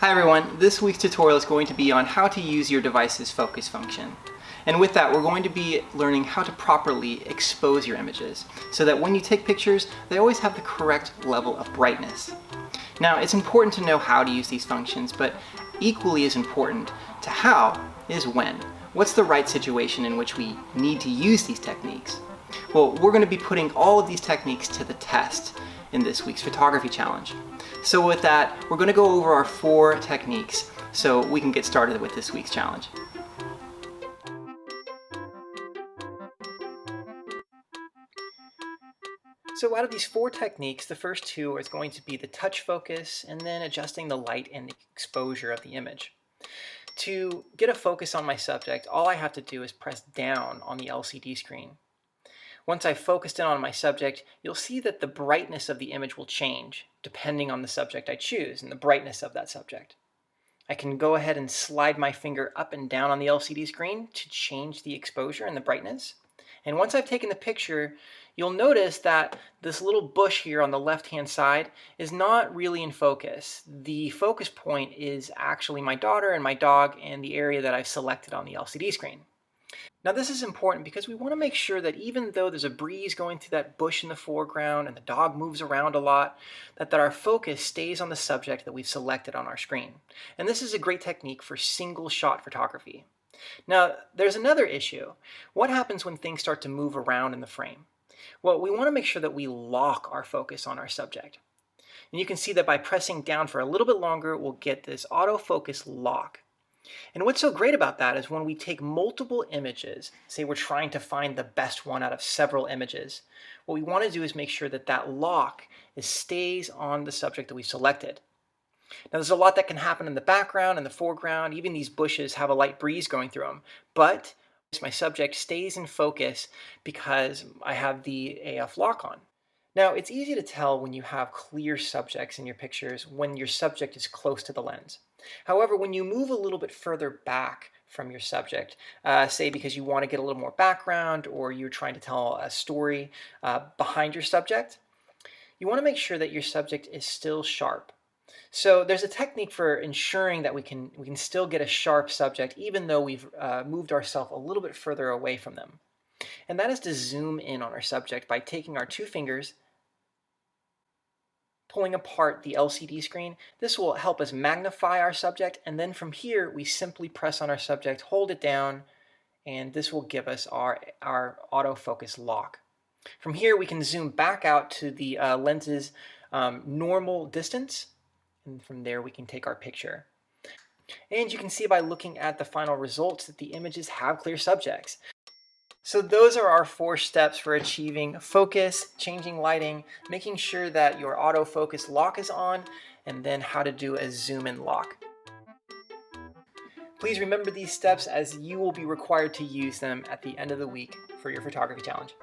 Hi everyone, this week's tutorial is going to be on how to use your device's focus function. And with that, we're going to be learning how to properly expose your images so that when you take pictures, they always have the correct level of brightness. Now, it's important to know how to use these functions, but equally as important to how is when. What's the right situation in which we need to use these techniques? Well, we're going to be putting all of these techniques to the test in this week's photography challenge. So with that, we're going to go over our 4 techniques so we can get started with this week's challenge. So out of these 4 techniques, the first 2 is going to be the touch focus and then adjusting the light and the exposure of the image. To get a focus on my subject, all I have to do is press down on the LCD screen. Once I've focused in on my subject, you'll see that the brightness of the image will change depending on the subject I choose and the brightness of that subject. I can go ahead and slide my finger up and down on the LCD screen to change the exposure and the brightness. And once I've taken the picture, you'll notice that this little bush here on the left-hand side is not really in focus. The focus point is actually my daughter and my dog and the area that I've selected on the LCD screen. Now this is important because we want to make sure that even though there's a breeze going through that bush in the foreground and the dog moves around a lot, that our focus stays on the subject that we've selected on our screen. And this is a great technique for single shot photography. Now there's another issue. What happens when things start to move around in the frame? Well, we want to make sure that we lock our focus on our subject. And you can see that by pressing down for a little bit longer, we'll get this autofocus lock. And what's so great about that is when we take multiple images, say we're trying to find the best one out of several images, what we want to do is make sure that that lock stays on the subject that we selected. Now there's a lot that can happen in the background and the foreground, even these bushes have a light breeze going through them, but my subject stays in focus because I have the AF lock on. Now it's easy to tell when you have clear subjects in your pictures when your subject is close to the lens. However, when you move a little bit further back from your subject, say because you want to get a little more background or you're trying to tell a story behind your subject, you want to make sure that your subject is still sharp. So there's a technique for ensuring that we can still get a sharp subject even though we've moved ourselves a little bit further away from them. And that is to zoom in on our subject by taking our 2 fingers, pulling apart the LCD screen. This will help us magnify our subject, and then from here we simply press on our subject, hold it down, and this will give us our autofocus lock. From here we can zoom back out to the lens's normal distance, and from there we can take our picture. And you can see by looking at the final results that the images have clear subjects. So those are our 4 steps for achieving focus, changing lighting, making sure that your autofocus lock is on, and then how to do a zoom in lock. Please remember these steps as you will be required to use them at the end of the week for your photography challenge.